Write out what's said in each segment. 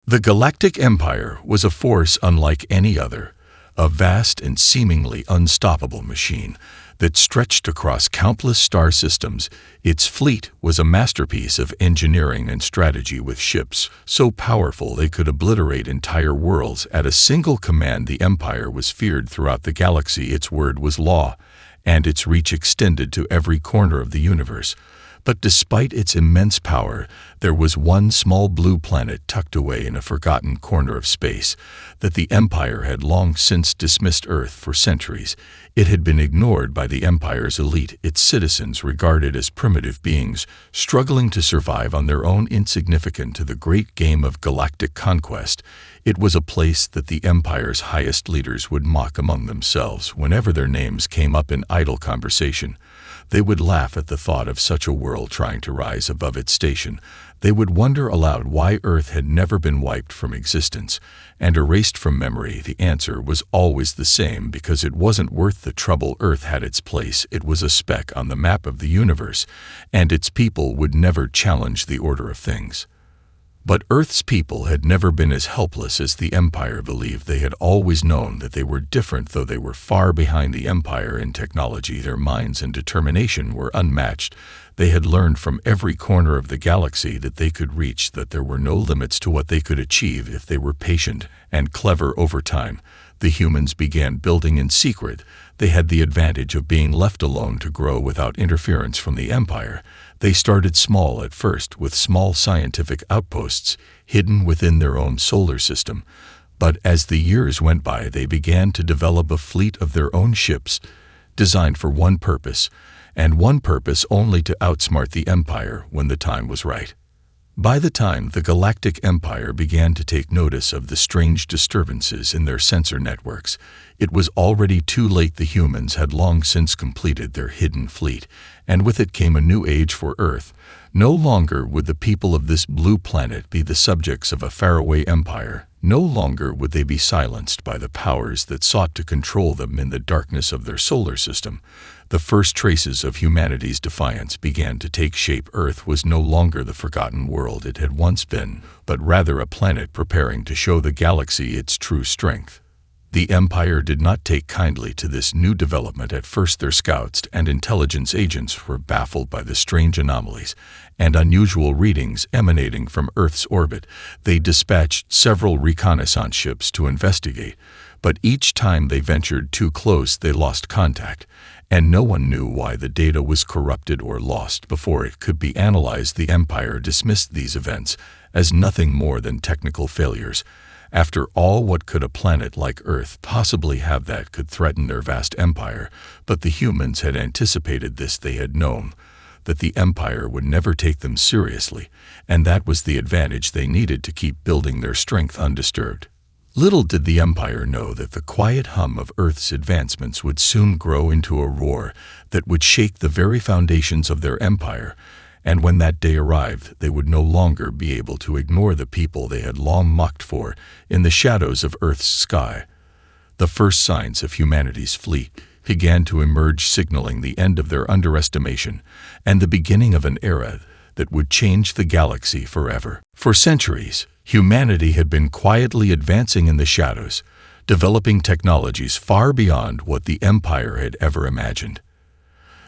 The Galactic Empire was a force unlike any other, a vast and seemingly unstoppable machine that stretched across countless star systems. Its fleet was a masterpiece of engineering and strategy, with ships so powerful they could obliterate entire worlds at a single command. The Empire was feared throughout the galaxy. Its word was law, and its reach extended to every corner of the universe. But despite its immense power, there was one small blue planet tucked away in a forgotten corner of space that the Empire had long since dismissed. Earth for centuries, it had been ignored by the Empire's elite, its citizens regarded as primitive beings, struggling to survive on their own, insignificant to the great game of galactic conquest. It was a place that the Empire's highest leaders would mock among themselves whenever their names came up in idle conversation. They would laugh at the thought of such a world trying to rise above its station. They would wonder aloud why Earth had never been wiped from existence and erased from memory. The answer was always the same: because it wasn't worth the trouble. Earth had its place. It was a speck on the map of the universe, and its people would never challenge the order of things. But Earth's people had never been as helpless as the Empire believed. They had always known that they were different, though they were far behind the Empire in technology. Their minds and determination were unmatched. They had learned from every corner of the galaxy that they could reach, that there were no limits to what they could achieve if they were patient and clever. Over time, the humans began building in secret. They had the advantage of being left alone to grow without interference from the Empire. They started small at first, with small scientific outposts hidden within their own solar system. But as the years went by, they began to develop a fleet of their own ships, designed for one purpose, and one purpose only: to outsmart the Empire when the time was right. By the time the Galactic Empire began to take notice of the strange disturbances in their sensor networks, it was already too late. The humans had long since completed their hidden fleet, and with it came a new age for Earth. No longer would the people of this blue planet be the subjects of a faraway empire. No longer would they be silenced by the powers that sought to control them in the darkness of their solar system. The first traces of humanity's defiance began to take shape. Earth was no longer the forgotten world it had once been, but rather a planet preparing to show the galaxy its true strength. The Empire did not take kindly to this new development at first. Their scouts and intelligence agents were baffled by the strange anomalies and unusual readings emanating from Earth's orbit. They dispatched several reconnaissance ships to investigate, but each time they ventured too close, they lost contact, and no one knew why. The data was corrupted or lost before it could be analyzed. The Empire dismissed these events as nothing more than technical failures. After all, what could a planet like Earth possibly have that could threaten their vast empire? But the humans had anticipated this. They had known that the Empire would never take them seriously, and that was the advantage they needed to keep building their strength undisturbed. Little did the Empire know that the quiet hum of Earth's advancements would soon grow into a roar that would shake the very foundations of their empire. And when that day arrived, they would no longer be able to ignore the people they had long mocked for in the shadows of Earth's sky. The first signs of humanity's fleet began to emerge, signaling the end of their underestimation and the beginning of an era that would change the galaxy forever. For centuries, humanity had been quietly advancing in the shadows, developing technologies far beyond what the Empire had ever imagined.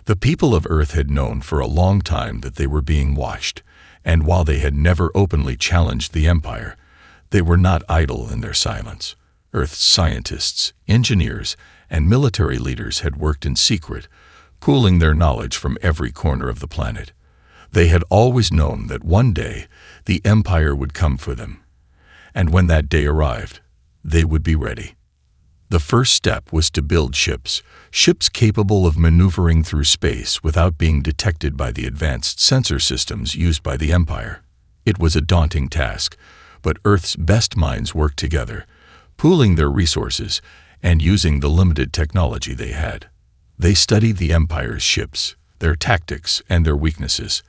The people of Earth had known for a long time that they were being watched, and while they had never openly challenged the Empire, they were not idle in their silence. Earth's scientists, engineers, and military leaders had worked in secret, pooling their knowledge from every corner of the planet. They had always known that one day the Empire would come for them, and when that day arrived, they would be ready. The first step was to build ships capable of maneuvering through space without being detected by the advanced sensor systems used by the Empire. It was a daunting task, but Earth's best minds worked together, pooling their resources and using the limited technology they had. They studied the Empire's ships, their tactics, and their weaknesses.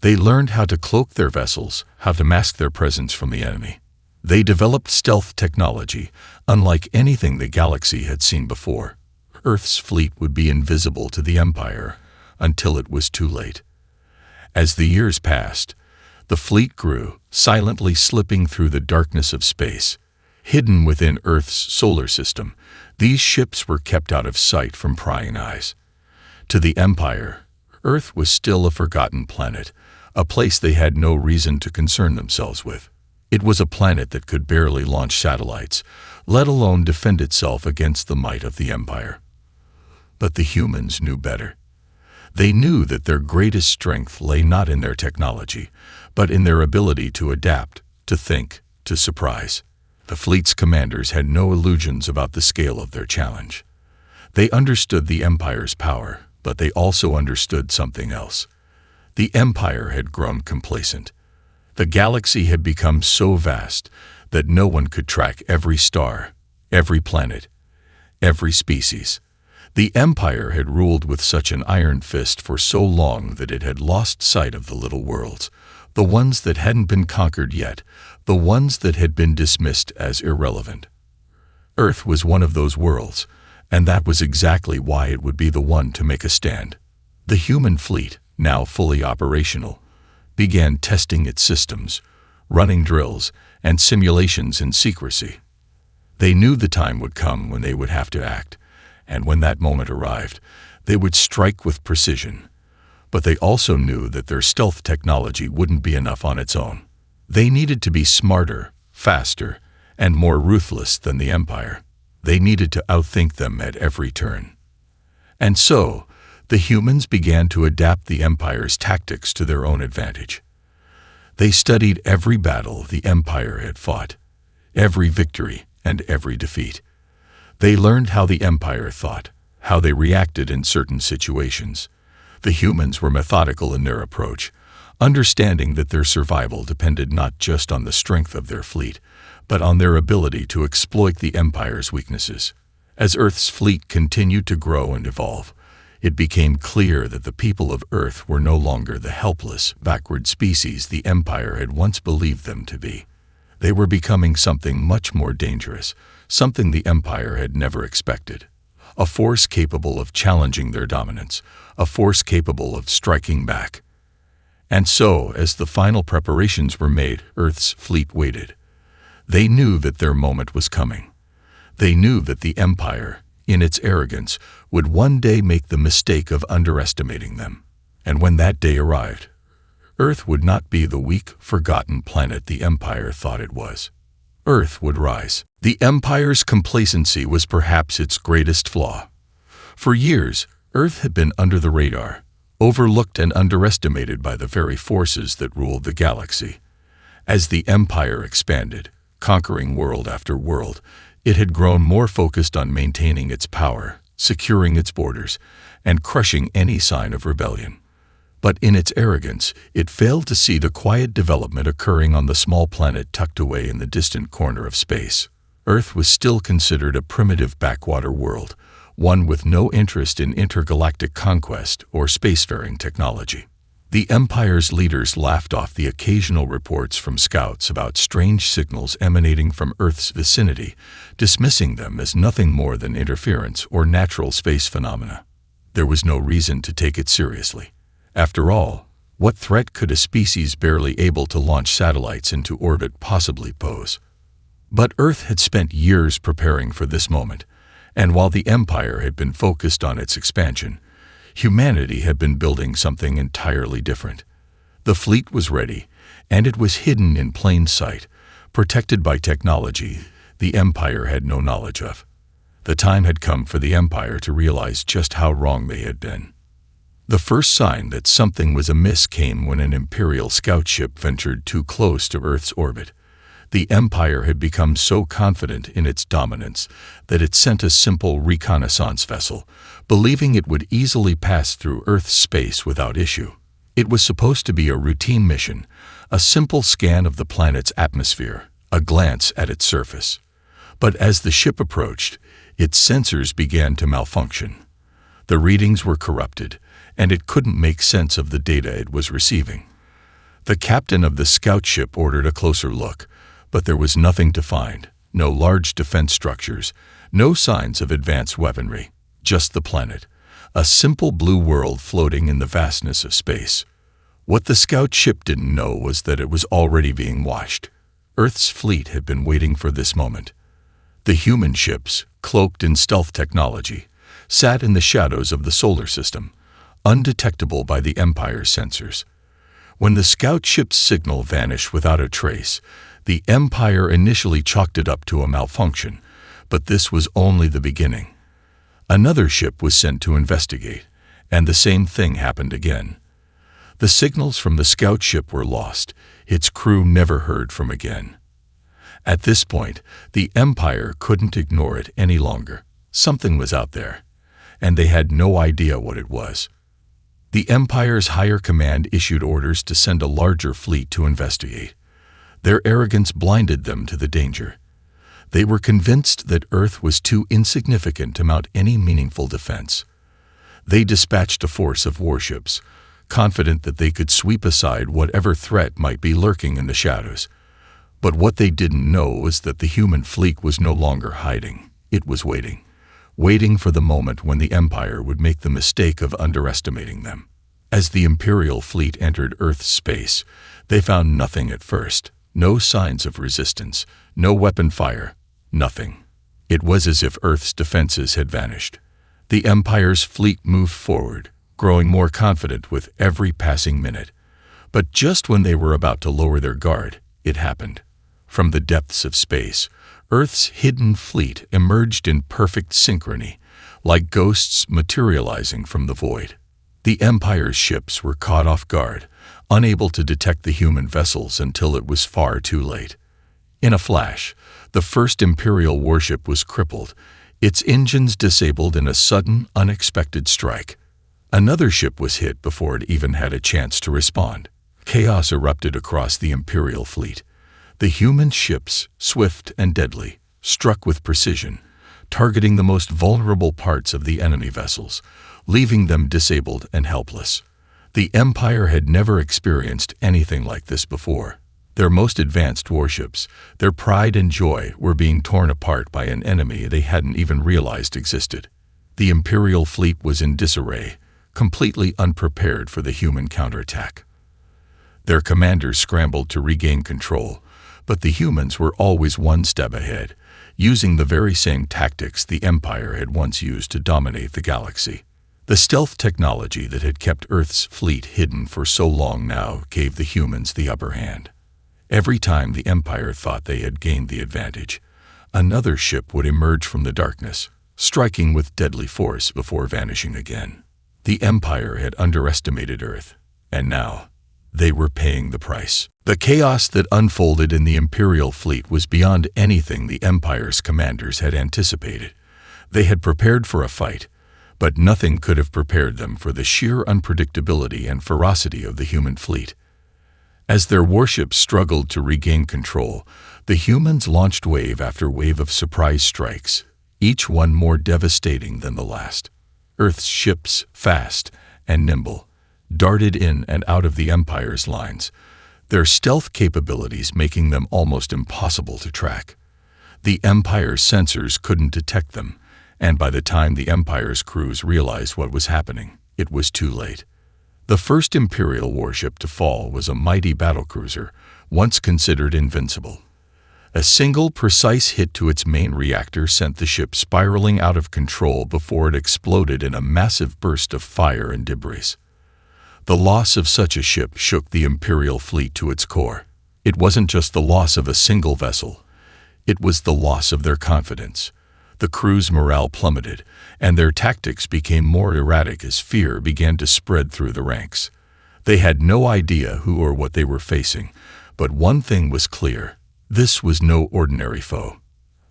They learned how to cloak their vessels, how to mask their presence from the enemy. They developed stealth technology, unlike anything the galaxy had seen before. Earth's fleet would be invisible to the Empire until it was too late. As the years passed, The fleet grew, silently slipping through the darkness of space. Hidden within Earth's solar system, these ships were kept out of sight from prying eyes. To the Empire, Earth was still a forgotten planet, a place they had no reason to concern themselves with. It was a planet that could barely launch satellites, let alone defend itself against the might of the Empire. But the humans knew better. They knew that their greatest strength lay not in their technology, but in their ability to adapt, to think, to surprise. The fleet's commanders had no illusions about the scale of their challenge. They understood the Empire's power, but they also understood something else. The Empire had grown complacent. The galaxy had become so vast that no one could track every star, every planet, every species. The Empire had ruled with such an iron fist for so long that it had lost sight of the little worlds, the ones that hadn't been conquered yet, the ones that had been dismissed as irrelevant. Earth was one of those worlds, and that was exactly why it would be the one to make a stand. The human fleet, now fully operational, began testing its systems, running drills and simulations in secrecy. They knew the time would come when they would have to act, and when that moment arrived, they would strike with precision. But they also knew that their stealth technology wouldn't be enough on its own. They needed to be smarter, faster, and more ruthless than the Empire. They needed to outthink them at every turn. And so, the humans began to adapt the Empire's tactics to their own advantage. They studied every battle the Empire had fought, every victory and every defeat. They learned how the Empire thought, how they reacted in certain situations. The humans were methodical in their approach, understanding that their survival depended not just on the strength of their fleet, but on their ability to exploit the Empire's weaknesses. As Earth's fleet continued to grow and evolve, it became clear that the people of Earth were no longer the helpless, backward species the Empire had once believed them to be. They were becoming something much more dangerous, something the Empire had never expected. A force capable of challenging their dominance, a force capable of striking back. And so, as the final preparations were made, Earth's fleet waited. They knew that their moment was coming. They knew that the Empire, in its arrogance, would one day make the mistake of underestimating them. And when that day arrived, Earth would not be the weak, forgotten planet the Empire thought it was. Earth would rise. The Empire's complacency was perhaps its greatest flaw. For years, Earth had been under the radar, overlooked and underestimated by the very forces that ruled the galaxy. As the Empire expanded, conquering world after world, it had grown more focused on maintaining its power, securing its borders, and crushing any sign of rebellion. But in its arrogance, it failed to see the quiet development occurring on the small planet tucked away in the distant corner of space. Earth was still considered a primitive backwater world, one with no interest in intergalactic conquest or spacefaring technology. The Empire's leaders laughed off the occasional reports from scouts about strange signals emanating from Earth's vicinity, dismissing them as nothing more than interference or natural space phenomena. There was no reason to take it seriously. After all, what threat could a species barely able to launch satellites into orbit possibly pose? But Earth had spent years preparing for this moment, and while the Empire had been focused on its expansion, humanity had been building something entirely different. The fleet was ready, and it was hidden in plain sight, protected by technology the Empire had no knowledge of. The time had come for the Empire to realize just how wrong they had been. The first sign that something was amiss came when an Imperial scout ship ventured too close to Earth's orbit. The Empire had become so confident in its dominance that it sent a simple reconnaissance vessel, believing it would easily pass through Earth's space without issue. It was supposed to be a routine mission, a simple scan of the planet's atmosphere, a glance at its surface. But as the ship approached, its sensors began to malfunction. The readings were corrupted, and it couldn't make sense of the data it was receiving. The captain of the scout ship ordered a closer look, but there was nothing to find. No large defense structures, no signs of advanced weaponry, just the planet, a simple blue world floating in the vastness of space. What the scout ship didn't know was that it was already being watched. Earth's fleet had been waiting for this moment. The human ships, cloaked in stealth technology, sat in the shadows of the solar system, undetectable by the Empire's sensors. When the scout ship's signal vanished without a trace, the Empire initially chalked it up to a malfunction, but this was only the beginning. Another ship was sent to investigate, and the same thing happened again. The signals from the scout ship were lost, its crew never heard from again. At this point, the Empire couldn't ignore it any longer. Something was out there, and they had no idea what it was. The Empire's higher command issued orders to send a larger fleet to investigate. Their arrogance blinded them to the danger. They were convinced that Earth was too insignificant to mount any meaningful defense. They dispatched a force of warships, confident that they could sweep aside whatever threat might be lurking in the shadows. But what they didn't know was that the human fleet was no longer hiding. It was waiting for the moment when the Empire would make the mistake of underestimating them. As the Imperial fleet entered Earth's space, they found nothing at first. No signs of resistance, no weapon fire, nothing. It was as if Earth's defenses had vanished. The Empire's fleet moved forward, growing more confident with every passing minute. But just when they were about to lower their guard, it happened. From the depths of space, Earth's hidden fleet emerged in perfect synchrony, like ghosts materializing from the void. The Empire's ships were caught off guard, unable to detect the human vessels until it was far too late. In a flash, the first Imperial warship was crippled, its engines disabled in a sudden, unexpected strike. Another ship was hit before it even had a chance to respond. Chaos erupted across the Imperial fleet. The human ships, swift and deadly, struck with precision, targeting the most vulnerable parts of the enemy vessels, leaving them disabled and helpless. The Empire had never experienced anything like this before. Their most advanced warships, their pride and joy, were being torn apart by an enemy they hadn't even realized existed. The Imperial fleet was in disarray, completely unprepared for the human counterattack. Their commanders scrambled to regain control, but the humans were always one step ahead, using the very same tactics the Empire had once used to dominate the galaxy. The stealth technology that had kept Earth's fleet hidden for so long now gave the humans the upper hand. Every time the Empire thought they had gained the advantage, another ship would emerge from the darkness, striking with deadly force before vanishing again. The Empire had underestimated Earth, and now they were paying the price. The chaos that unfolded in the Imperial fleet was beyond anything the Empire's commanders had anticipated. They had prepared for a fight, but nothing could have prepared them for the sheer unpredictability and ferocity of the human fleet. As their warships struggled to regain control, the humans launched wave after wave of surprise strikes, each one more devastating than the last. Earth's ships, fast and nimble, darted in and out of the Empire's lines, their stealth capabilities making them almost impossible to track. The Empire's sensors couldn't detect them, and by the time the Empire's crews realized what was happening, it was too late. The first Imperial warship to fall was a mighty battlecruiser, once considered invincible. A single precise hit to its main reactor sent the ship spiraling out of control before it exploded in a massive burst of fire and debris. The loss of such a ship shook the Imperial fleet to its core. It wasn't just the loss of a single vessel. It was the loss of their confidence. The crew's morale plummeted, and their tactics became more erratic as fear began to spread through the ranks. They had no idea who or what they were facing, but one thing was clear: this was no ordinary foe.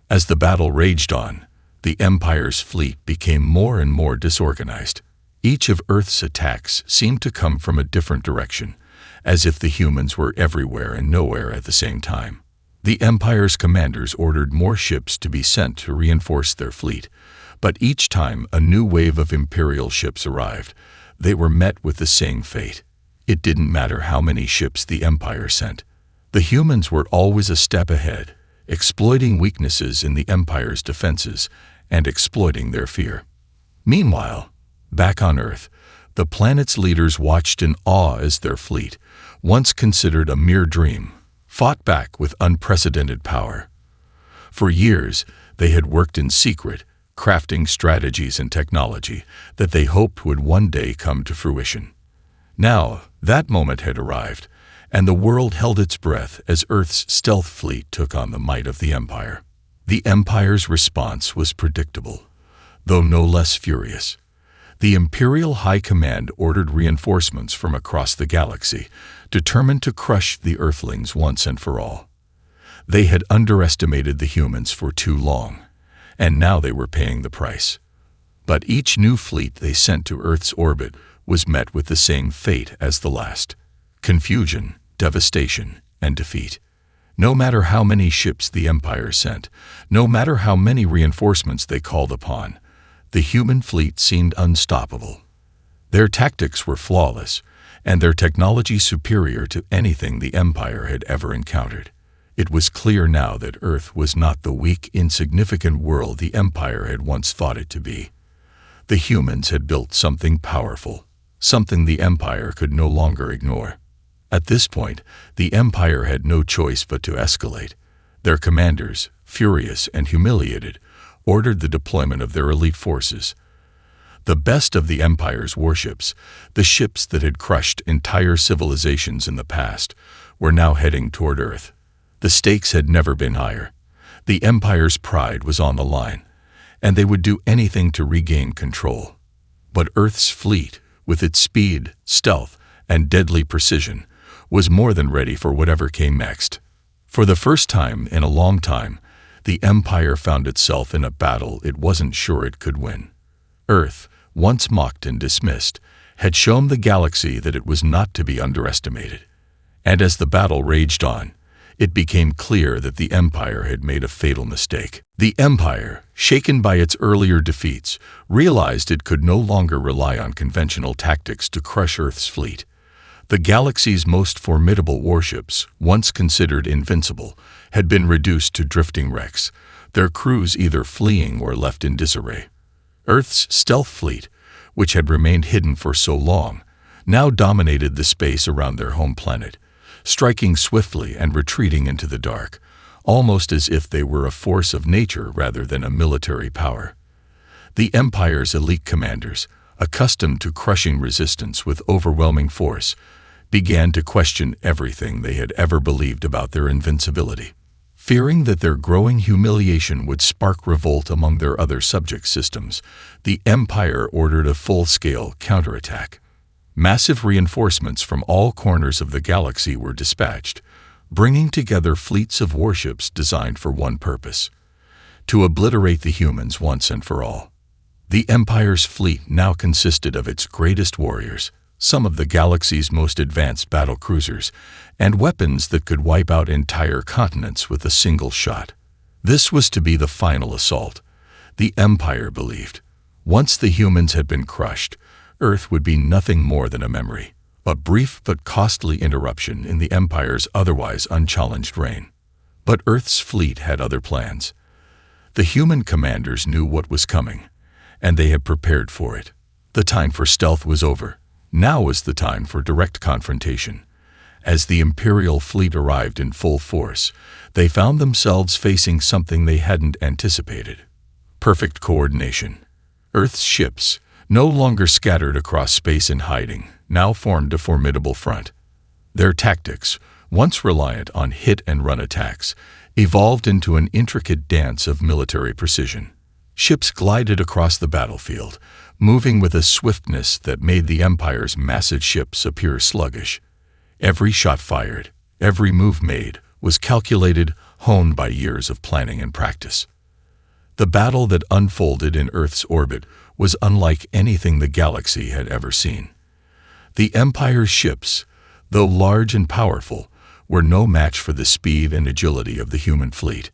As the battle raged on, the Empire's fleet became more and more disorganized. Each of Earth's attacks seemed to come from a different direction, as if the humans were everywhere and nowhere at the same time. The Empire's commanders ordered more ships to be sent to reinforce their fleet, but each time a new wave of Imperial ships arrived, they were met with the same fate. It didn't matter how many ships the Empire sent. The humans were always a step ahead, exploiting weaknesses in the Empire's defenses and exploiting their fear. Meanwhile, back on Earth, The planet's leaders watched in awe as their fleet, once considered a mere dream, fought back with unprecedented power. For years, they had worked in secret, crafting strategies and technology that they hoped would one day come to fruition. Now, that moment had arrived, and the world held its breath as Earth's stealth fleet took on the might of the Empire. The Empire's response was predictable, though no less furious. The Imperial High Command ordered reinforcements from across the galaxy, determined to crush the Earthlings once and for all. They had underestimated the humans for too long, and now they were paying the price. But each new fleet they sent to Earth's orbit was met with the same fate as the last: confusion, devastation, and defeat. No matter how many ships the Empire sent, no matter how many reinforcements they called upon, the human fleet seemed unstoppable. Their tactics were flawless, and their technology superior to anything the Empire had ever encountered. It was clear now that Earth was not the weak, insignificant world the Empire had once thought it to be. The humans had built something powerful, something the Empire could no longer ignore. At this point, the Empire had no choice but to escalate. Their commanders, furious and humiliated, ordered the deployment of their elite forces. The best of the Empire's warships, the ships that had crushed entire civilizations in the past, were now heading toward Earth. The stakes had never been higher. The Empire's pride was on the line, and they would do anything to regain control. But Earth's fleet, with its speed, stealth, and deadly precision, was more than ready for whatever came next. For the first time in a long time, the Empire found itself in a battle it wasn't sure it could win. Earth, once mocked and dismissed, had shown the galaxy that it was not to be underestimated. And as the battle raged on, it became clear that the Empire had made a fatal mistake. The Empire, shaken by its earlier defeats, realized it could no longer rely on conventional tactics to crush Earth's fleet. The galaxy's most formidable warships, once considered invincible, had been reduced to drifting wrecks, their crews either fleeing or left in disarray. Earth's stealth fleet, which had remained hidden for so long, now dominated the space around their home planet, striking swiftly and retreating into the dark, almost as if they were a force of nature rather than a military power. The Empire's elite commanders, accustomed to crushing resistance with overwhelming force, began to question everything they had ever believed about their invincibility. Fearing that their growing humiliation would spark revolt among their other subject systems, the Empire ordered a full-scale counterattack. Massive reinforcements from all corners of the galaxy were dispatched, bringing together fleets of warships designed for one purpose: to obliterate the humans once and for all. The Empire's fleet now consisted of its greatest warriors, some of the galaxy's most advanced battle cruisers, and weapons that could wipe out entire continents with a single shot. This was to be the final assault. The Empire believed, once the humans had been crushed, Earth would be nothing more than a memory, a brief but costly interruption in the Empire's otherwise unchallenged reign. But Earth's fleet had other plans. The human commanders knew what was coming, and they had prepared for it. The time for stealth was over. Now was the time for direct confrontation. As the Imperial fleet arrived in full force, they found themselves facing something they hadn't anticipated: perfect coordination. Earth's ships, no longer scattered across space in hiding, now formed a formidable front. Their tactics, once reliant on hit-and-run attacks, evolved into an intricate dance of military precision. Ships glided across the battlefield, moving with a swiftness that made the Empire's massive ships appear sluggish. Every shot fired, every move made, was calculated, honed by years of planning and practice. The battle that unfolded in Earth's orbit was unlike anything the galaxy had ever seen. The Empire's ships, though large and powerful, were no match for the speed and agility of the human fleet.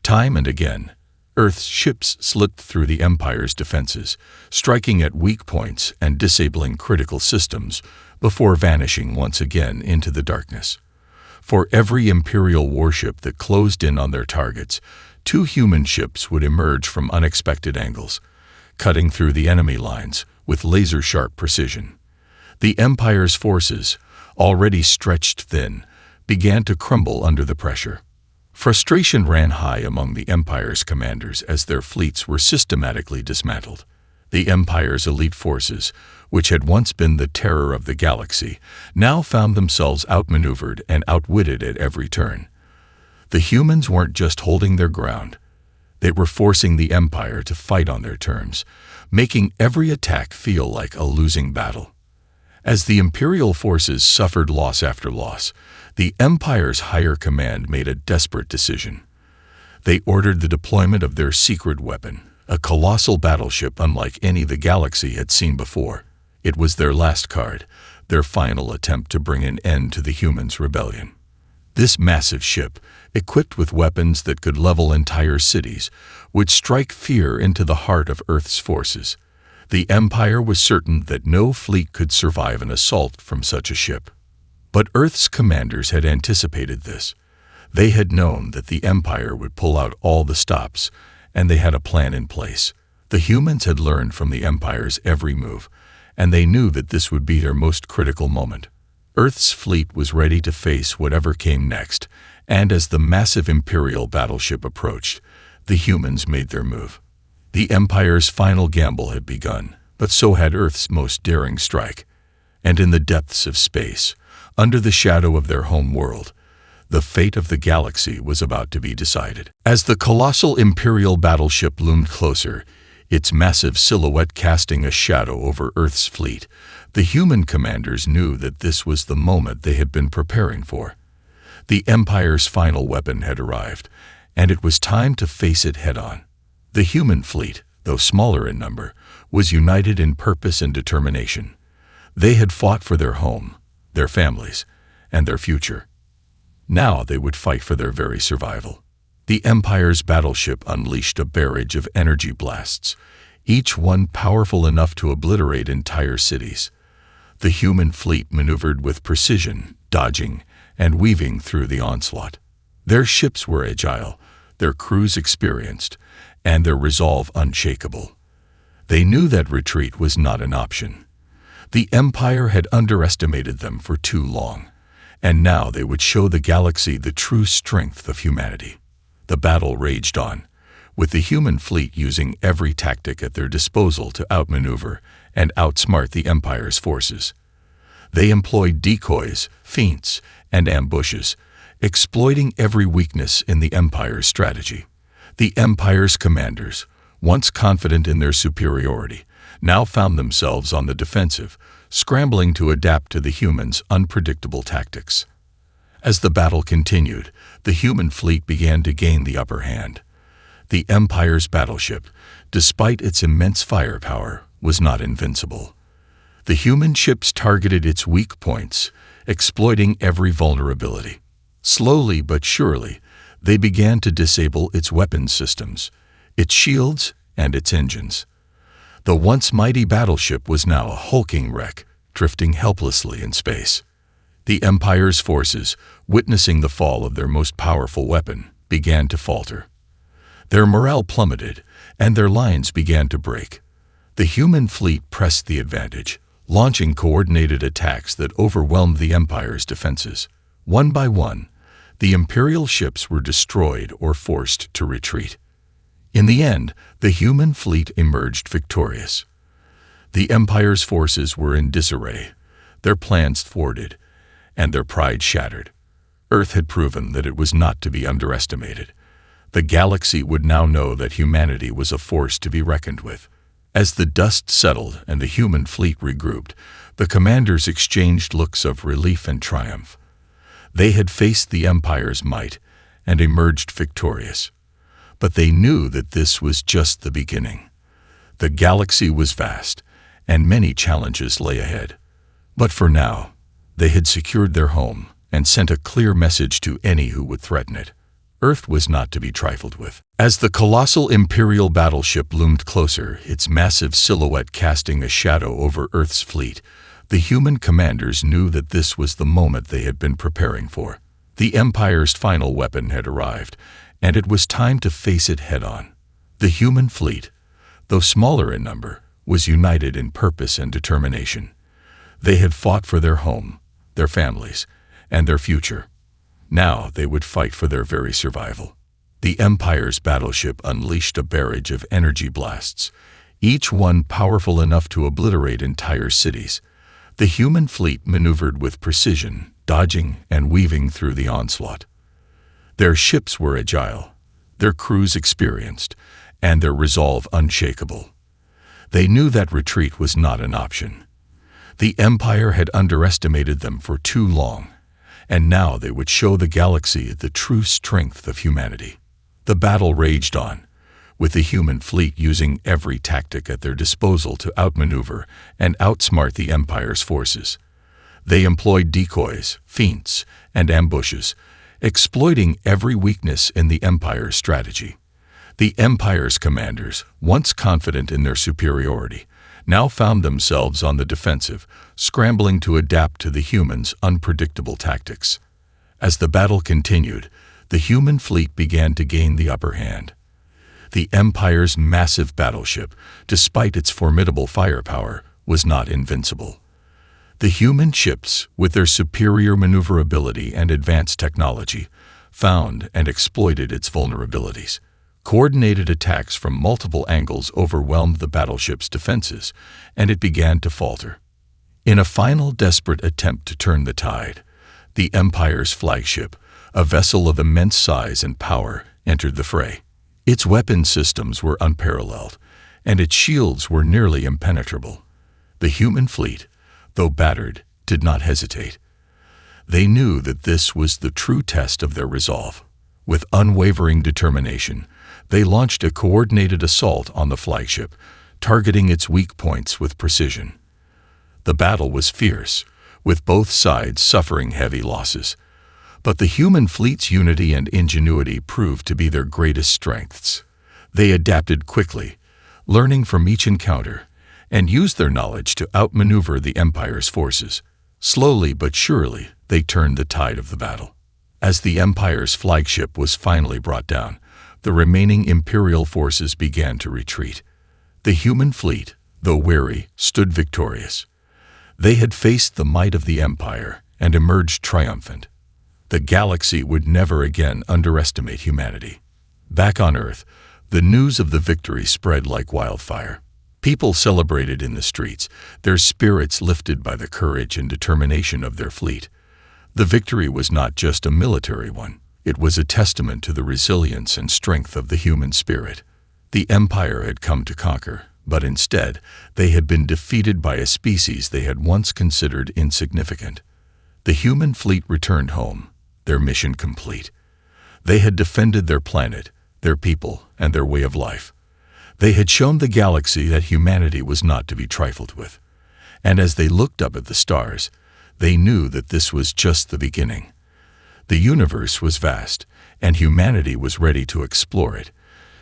Time and again, Earth's ships slipped through the Empire's defenses, striking at weak points and disabling critical systems before vanishing once again into the darkness. For every Imperial warship that closed in on their targets, two human ships would emerge from unexpected angles, cutting through the enemy lines with laser-sharp precision. The Empire's forces, already stretched thin, began to crumble under the pressure. Frustration ran high among the Empire's commanders as their fleets were systematically dismantled. The Empire's elite forces, which had once been the terror of the galaxy, now found themselves outmaneuvered and outwitted at every turn. The humans weren't just holding their ground. They were forcing the Empire to fight on their terms, making every attack feel like a losing battle. As the Imperial forces suffered loss after loss, the Empire's higher command made a desperate decision. They ordered the deployment of their secret weapon, a colossal battleship unlike any the galaxy had seen before. It was their last card, their final attempt to bring an end to the humans' rebellion. This massive ship, equipped with weapons that could level entire cities, would strike fear into the heart of Earth's forces. The Empire was certain that no fleet could survive an assault from such a ship. But Earth's commanders had anticipated this. They had known that the Empire would pull out all the stops, and they had a plan in place. The humans had learned from the Empire's every move, and they knew that this would be their most critical moment. Earth's fleet was ready to face whatever came next, and as the massive Imperial battleship approached, the humans made their move. The Empire's final gamble had begun, but so had Earth's most daring strike. And in the depths of space, under the shadow of their home world, the fate of the galaxy was about to be decided. As the colossal Imperial battleship loomed closer, its massive silhouette casting a shadow over Earth's fleet, the human commanders knew that this was the moment they had been preparing for. The Empire's final weapon had arrived, and it was time to face it head-on. The human fleet, though smaller in number, was united in purpose and determination. They had fought for their home, their families, and their future. Now they would fight for their very survival. The Empire's battleship unleashed a barrage of energy blasts, each one powerful enough to obliterate entire cities. The human fleet maneuvered with precision, dodging and weaving through the onslaught. Their ships were agile, their crews experienced, and their resolve unshakable. They knew that retreat was not an option. The Empire had underestimated them for too long, and now they would show the galaxy the true strength of humanity. The battle raged on, with the human fleet using every tactic at their disposal to outmaneuver and outsmart the Empire's forces. They employed decoys, feints, and ambushes, exploiting every weakness in the Empire's strategy. The Empire's commanders, once confident in their superiority, now found themselves on the defensive, scrambling to adapt to the humans' unpredictable tactics. As the battle continued, the human fleet began to gain the upper hand. The Empire's battleship, despite its immense firepower, was not invincible. The human ships targeted its weak points, exploiting every vulnerability. Slowly but surely, they began to disable its weapons systems, its shields, and its engines. The once mighty battleship was now a hulking wreck, drifting helplessly in space. The Empire's forces, witnessing the fall of their most powerful weapon, began to falter. Their morale plummeted, and their lines began to break. The human fleet pressed the advantage, launching coordinated attacks that overwhelmed the Empire's defenses. One by one, the Imperial ships were destroyed or forced to retreat. In the end, the human fleet emerged victorious. The Empire's forces were in disarray, their plans thwarted, and their pride shattered. Earth had proven that it was not to be underestimated. The galaxy would now know that humanity was a force to be reckoned with. As the dust settled and the human fleet regrouped, the commanders exchanged looks of relief and triumph. They had faced the Empire's might and emerged victorious. But they knew that this was just the beginning. The galaxy was vast, and many challenges lay ahead. But for now, they had secured their home and sent a clear message to any who would threaten it. Earth was not to be trifled with. As the colossal Imperial battleship loomed closer, its massive silhouette casting a shadow over Earth's fleet, the human commanders knew that this was the moment they had been preparing for. The Empire's final weapon had arrived, and it was time to face it head-on. The human fleet, though smaller in number, was united in purpose and determination. They had fought for their home, their families, and their future. Now they would fight for their very survival. The Empire's battleship unleashed a barrage of energy blasts, each one powerful enough to obliterate entire cities. The human fleet maneuvered with precision, dodging and weaving through the onslaught. Their ships were agile, their crews experienced, and their resolve unshakable. They knew that retreat was not an option. The Empire had underestimated them for too long, and now they would show the galaxy the true strength of humanity. The battle raged on, with the human fleet using every tactic at their disposal to outmaneuver and outsmart the Empire's forces. They employed decoys, feints, and ambushes, exploiting every weakness in the Empire's strategy. The Empire's commanders, once confident in their superiority, now found themselves on the defensive, scrambling to adapt to the humans' unpredictable tactics. As the battle continued, the human fleet began to gain the upper hand. The Empire's massive battleship, despite its formidable firepower, was not invincible. The human ships, with their superior maneuverability and advanced technology, found and exploited its vulnerabilities. Coordinated attacks from multiple angles overwhelmed the battleship's defenses, and it began to falter. In a final desperate attempt to turn the tide, the Empire's flagship, a vessel of immense size and power, entered the fray. Its weapon systems were unparalleled, and its shields were nearly impenetrable. The human fleet, though battered, did not hesitate. They knew that this was the true test of their resolve. With unwavering determination, they launched a coordinated assault on the flagship, targeting its weak points with precision. The battle was fierce, with both sides suffering heavy losses. But the human fleet's unity and ingenuity proved to be their greatest strengths. They adapted quickly, learning from each encounter, and used their knowledge to outmaneuver the Empire's forces. Slowly but surely, they turned the tide of the battle. As the Empire's flagship was finally brought down, the remaining Imperial forces began to retreat. The human fleet, though weary, stood victorious. They had faced the might of the Empire and emerged triumphant. The galaxy would never again underestimate humanity. Back on Earth, the news of the victory spread like wildfire. People celebrated in the streets, their spirits lifted by the courage and determination of their fleet. The victory was not just a military one. It was a testament to the resilience and strength of the human spirit. The Empire had come to conquer, but instead, they had been defeated by a species they had once considered insignificant. The human fleet returned home, their mission complete. They had defended their planet, their people, and their way of life. They had shown the galaxy that humanity was not to be trifled with. And as they looked up at the stars, they knew that this was just the beginning. The universe was vast, and humanity was ready to explore it,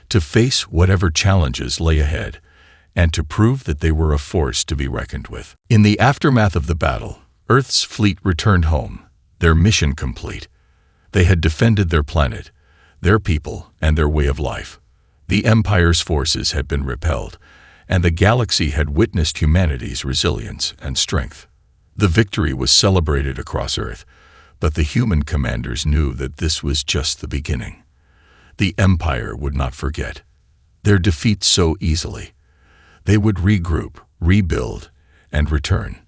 to face whatever challenges lay ahead, and to prove that they were a force to be reckoned with. In the aftermath of the battle, Earth's fleet returned home, their mission complete. They had defended their planet, their people, and their way of life. The Empire's forces had been repelled, and the galaxy had witnessed humanity's resilience and strength. The victory was celebrated across Earth, but the human commanders knew that this was just the beginning. The Empire would not forget their defeat so easily. They would regroup, rebuild, and return.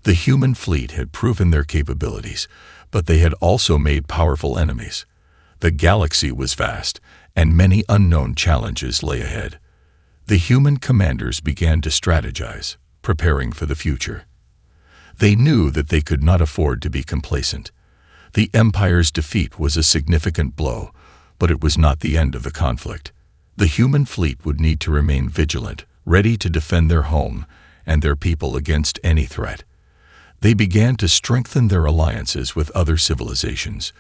The human fleet had proven their capabilities, but they had also made powerful enemies. The galaxy was vast, and many unknown challenges lay ahead. The human commanders began to strategize, preparing for the future. They knew that they could not afford to be complacent. The Empire's defeat was a significant blow, but it was not the end of the conflict. The human fleet would need to remain vigilant, ready to defend their home and their people against any threat. They began to strengthen their alliances with other civilizations,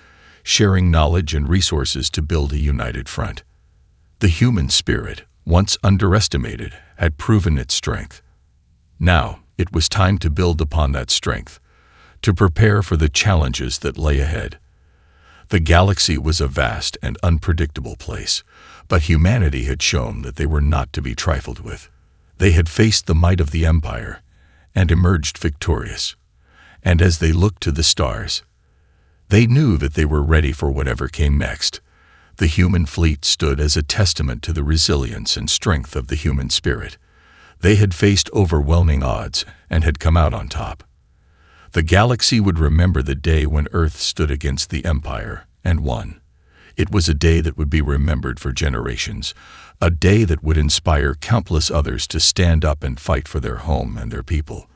sharing knowledge and resources to build a united front. The human spirit, once underestimated, had proven its strength. Now, it was time to build upon that strength, to prepare for the challenges that lay ahead. The galaxy was a vast and unpredictable place, but humanity had shown that they were not to be trifled with. They had faced the might of the Empire and emerged victorious. And as they looked to the stars, they knew that they were ready for whatever came next. The human fleet stood as a testament to the resilience and strength of the human spirit. They had faced overwhelming odds and had come out on top. The galaxy would remember the day when Earth stood against the Empire and won. It was a day that would be remembered for generations, a day that would inspire countless others to stand up and fight for their home and their people.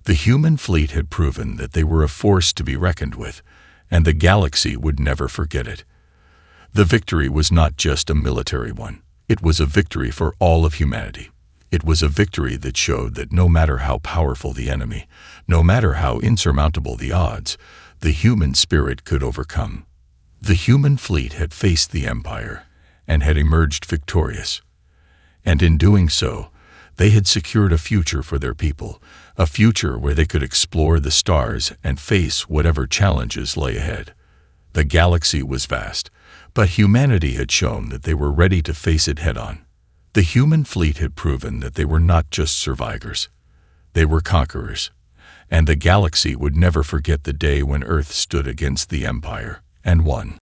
The human fleet had proven that they were a force to be reckoned with, and the galaxy would never forget it. The victory was not just a military one. It was a victory for all of humanity. It was a victory that showed that no matter how powerful the enemy, no matter how insurmountable the odds, the human spirit could overcome. The human fleet had faced the Empire and had emerged victorious. And in doing so, they had secured a future for their people, a future where they could explore the stars and face whatever challenges lay ahead. The galaxy was vast, but humanity had shown that they were ready to face it head-on. The human fleet had proven that they were not just survivors. They were conquerors, and the galaxy would never forget the day when Earth stood against the Empire and won.